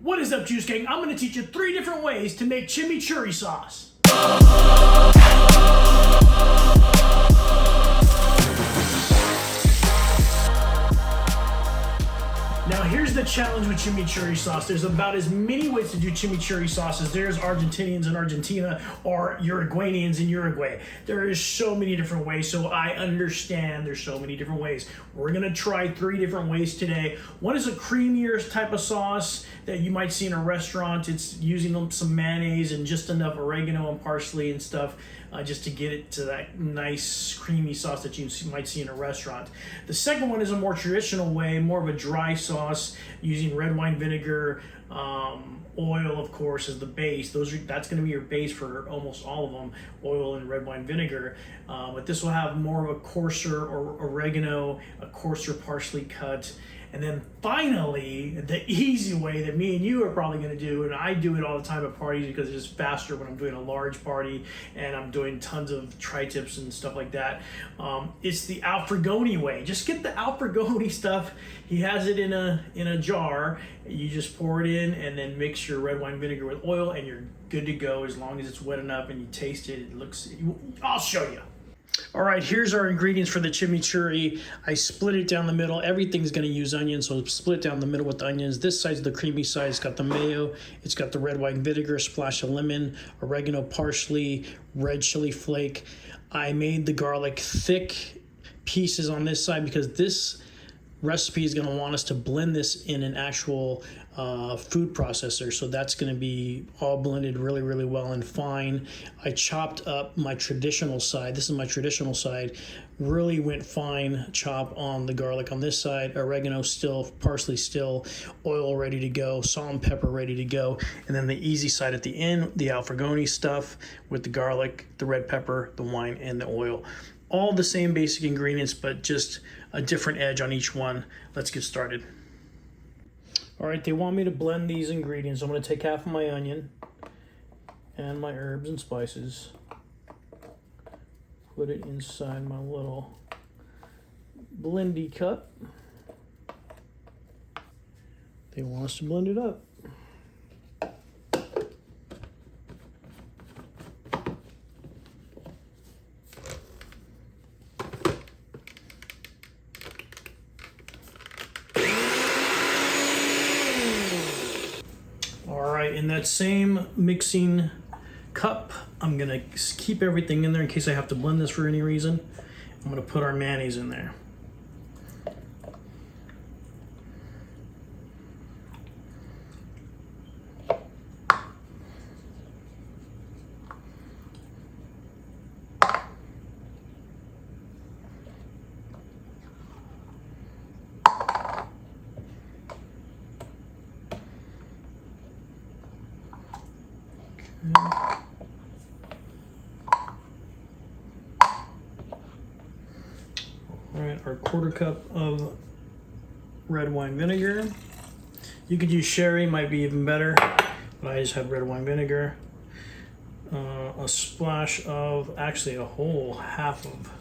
What is up, Juice Gang? I'm going to teach you 3 different ways to make chimichurri sauce. Now here's the challenge with chimichurri sauce. There's about as many ways to do chimichurri sauce as there's Argentinians in Argentina or Uruguayans in Uruguay. There is so many different ways, so I understand there's so many different ways. We're gonna try 3 different ways today. One is a creamier type of sauce that you might see in a restaurant. It's using some mayonnaise and just enough oregano and parsley and stuff just to get it to that nice creamy sauce that you might see in a restaurant. The second one is a more traditional way, more of a dry sauce using red wine vinegar, oil of course as the base. That's going to be your base for almost all of them, oil and red wine vinegar. But this will have more of a coarser oregano, a coarser parsley cut. And then finally, the easy way that me and you are probably going to do, and I do it all the time at parties because it's just faster when I'm doing a large party and I'm doing tons of tri-tips and stuff like that. It's the Alfregoni way. Just get the Alfregoni stuff. He has it in a jar. You just pour it in and then mix your red wine vinegar with oil and you're good to go as long as it's wet enough and you taste it. I'll show you. All right, here's our ingredients for the chimichurri. I split it down the middle. Everything's going to use onions, so split it down the middle with the onions. This side's the creamy side. It's got the mayo. It's got the red wine vinegar, splash of lemon, oregano, parsley, red chili flake. I made the garlic thick pieces on this side because this recipe is going to want us to blend this in an actual food processor, so that's going to be all blended really, really well and fine. I chopped up my traditional side. This is my traditional side. Really went fine chop on the garlic on this side, oregano still, parsley still, oil ready to go, salt and pepper ready to go, and then the easy side at the end, the Alfregoni stuff with the garlic, the red pepper, the wine, and the oil. All the same basic ingredients, but just a different edge on each one. Let's get started. All right, they want me to blend these ingredients. I'm going to take half of my onion and my herbs and spices, put it inside my little blendy cup. They want us to blend it up. In that same mixing cup, I'm gonna keep everything in there in case I have to blend this for any reason. I'm gonna put our mayonnaise in there. All right, our 1/4 cup of red wine vinegar. You could use sherry, might be even better, but I just have red wine vinegar. A splash of, actually a whole half of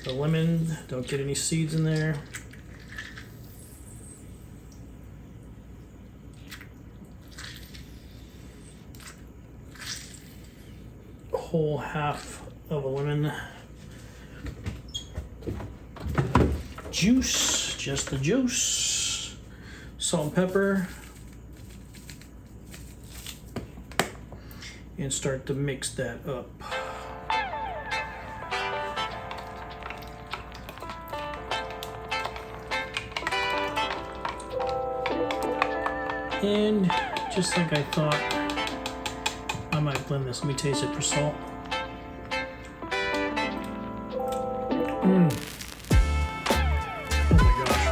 the lemon. Don't get any seeds in there. Whole half of a lemon juice, just the juice, salt and pepper, and start to mix that up. And just like I thought, I might blend this. Let me taste it for salt. Oh my gosh.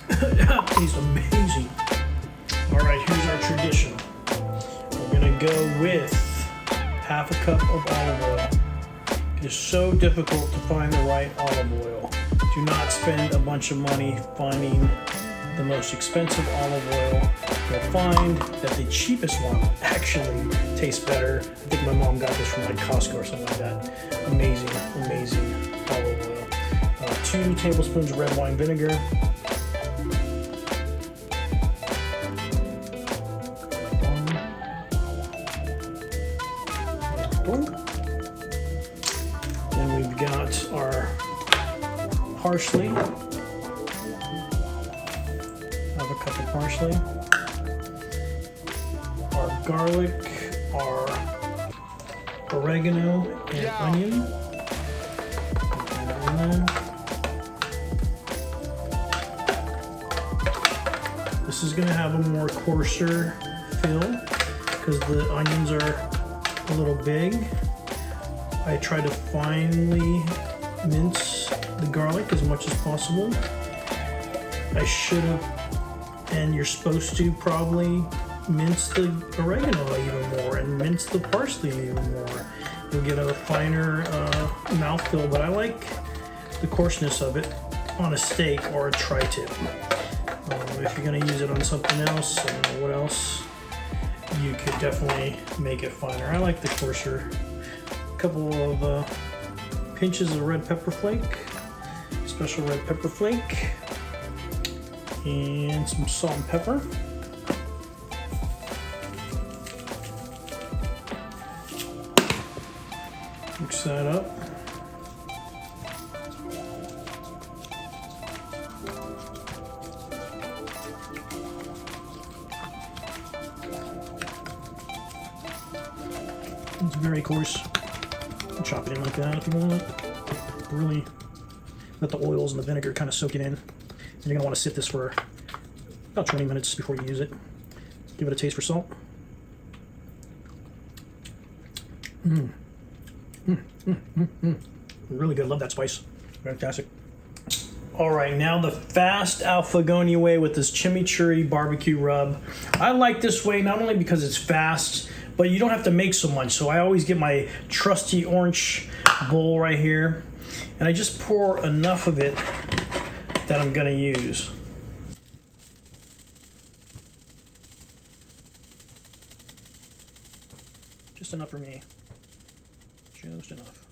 That tastes amazing. All right, here's our tradition. We're gonna go with half a cup of olive oil. It is so difficult to find the right olive oil. Do not spend a bunch of money finding the most expensive olive oil. You'll find that the cheapest one actually tastes better. I think my mom got this from like Costco or something like that. Amazing, amazing olive oil. 2 tablespoons of red wine vinegar. pepper. Then we've got our parsley. Have a cup of parsley. Our garlic, our oregano and onion. This is going to have a more coarser feel because the onions are a little big. I try to finely mince the garlic as much as possible. I should have, and you're supposed to probably mince the oregano even more and mince the parsley even more. You'll get a finer mouthfeel, but I like the coarseness of it on a steak or a tri-tip. If you're going to use it on something else, I don't know what else, you could definitely make it finer. I like the coarser. A couple of pinches of red pepper flake, special red pepper flake, and some salt and pepper. Mix that up. It's very coarse. Chop it in like that if you want. Really let the oils and the vinegar kind of soak it in. And you're going to want to sit this for about 20 minutes before you use it. Give it a taste for salt. Really good. Love that spice. Fantastic. All right, now the fast alfagoni way with this chimichurri barbecue rub. I like this way not only because it's fast, but you don't have to make so much. So I always get my trusty orange bowl right here, and I just pour enough of it that I'm gonna use. Just enough for me. Just enough.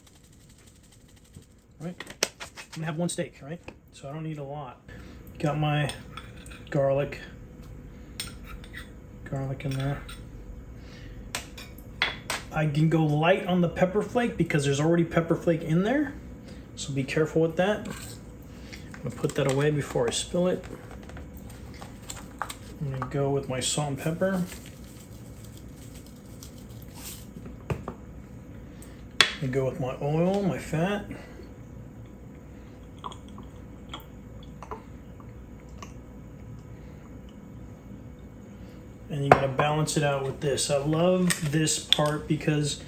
Right? I'm gonna have one steak, right? So I don't need a lot. Got my garlic in there. I can go light on the pepper flake because there's already pepper flake in there. So be careful with that. I'm gonna put that away before I spill it. I'm gonna go with my salt and pepper. I go with my oil, my fat. And you gotta balance it out with this. I love this part because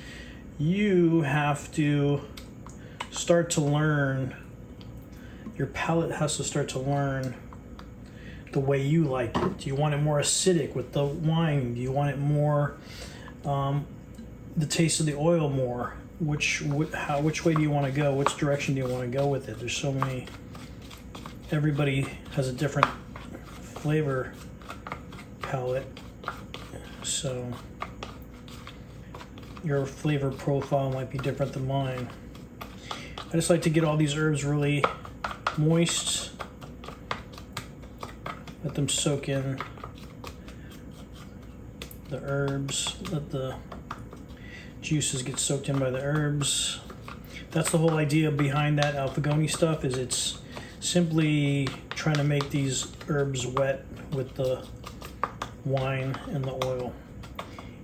you have to start to learn, your palate has to start to learn the way you like it. Do you want it more acidic with the wine? Do you want it more, the taste of the oil more? Which way do you want to go? Which direction do you want to go with it? There's so many, everybody has a different flavor palette. So your flavor profile might be different than mine. I just like to get all these herbs really moist. Let them soak in the herbs. Let the juices get soaked in by the herbs. That's the whole idea behind that alfagoni stuff, is it's simply trying to make these herbs wet with the wine and the oil.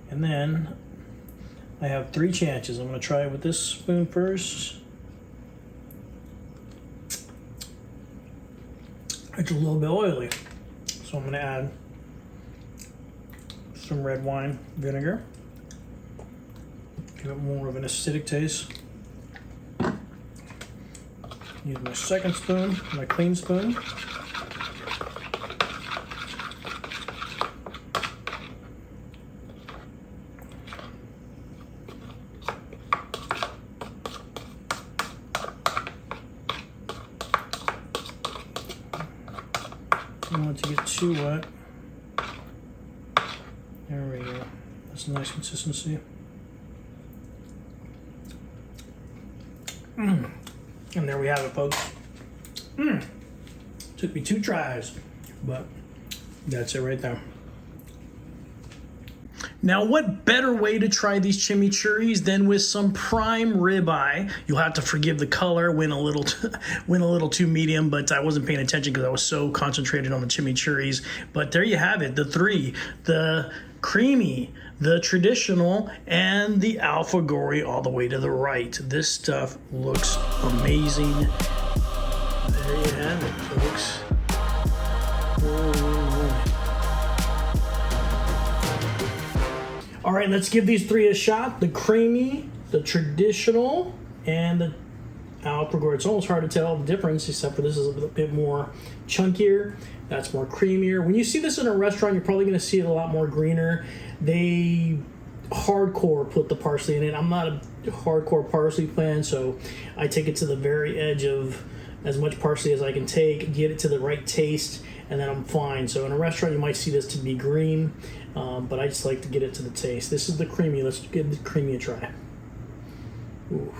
And then I have 3 chances. I'm going to try it with this spoon first. It's a little bit oily, so I'm going to add some red wine vinegar. Give it more of an acidic taste. Use my second spoon, my clean spoon. I don't want it to get too wet. There we go. That's a nice consistency. And there we have it, folks. Took me 2 tries, but that's it right there. Now, what better way to try these chimichurris than with some prime ribeye? You'll have to forgive the color, went a little too medium, but I wasn't paying attention because I was so concentrated on the chimichurris. But there you have it, the three: the creamy, the traditional, and the alfagori all the way to the right. This stuff looks amazing. There you have it, folks. All right, let's give these three a shot. The creamy, the traditional, and the alfagori. It's almost hard to tell the difference, except for this is a bit more chunkier. That's more creamier. When you see this in a restaurant, you're probably going to see it a lot more greener. They hardcore put the parsley in it. I'm not a hardcore parsley fan, so I take it to the very edge of as much parsley as I can take, get it to the right taste, and then I'm fine. So in a restaurant, you might see this to be green, but I just like to get it to the taste. This is the creamy. Let's give the creamy a try. Ooh.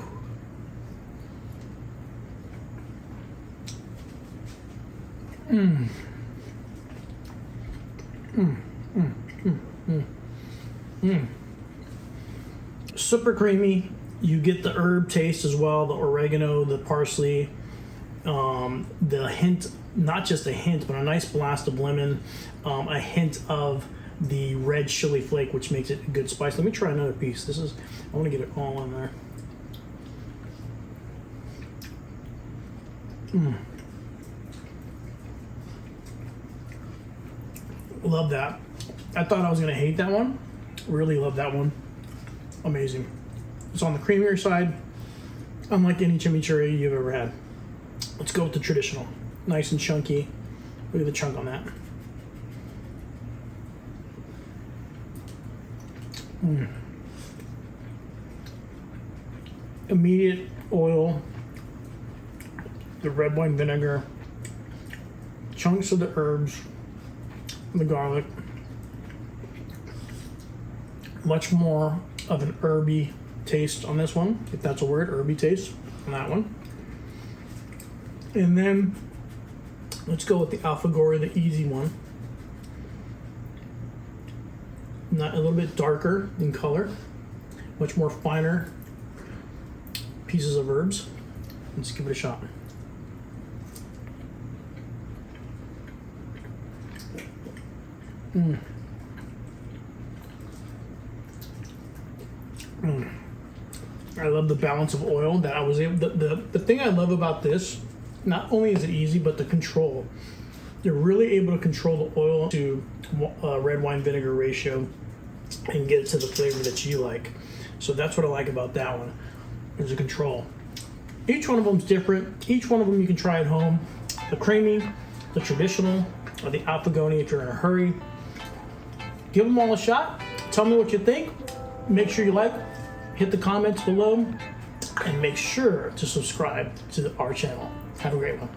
Super creamy. You get the herb taste as well, the oregano, the parsley, the hint, not just a hint, but a nice blast of lemon, a hint of the red chili flake, which makes it a good spice. Let me try another piece. I want to get it all in there. Love that. I thought I was going to hate that one. Really love that one. Amazing. It's on the creamier side, unlike any chimichurri you've ever had. Let's go with the traditional. Nice and chunky. Look at the chunk on that. Immediate oil, the red wine vinegar, chunks of the herbs, the garlic, much more of an herby taste on this one, if that's a word, herby taste on that one. And then let's go with the alfagori, the easy one. Not a little bit darker in color, much more finer pieces of herbs. Let's give it a shot. I love the balance of oil that I was able. The thing I love about this, not only is it easy, but the control. You're really able to control the oil to red wine vinegar ratio and get it to the flavor that you like. So that's what I like about that one. There's a control. Each one of them is different. Each one of them you can try at home. The creamy, the traditional, or the alfagori if you're in a hurry. Give them all a shot. Tell me what you think. Make sure you like, hit the comments below, and make sure to subscribe to our channel. Have a great one.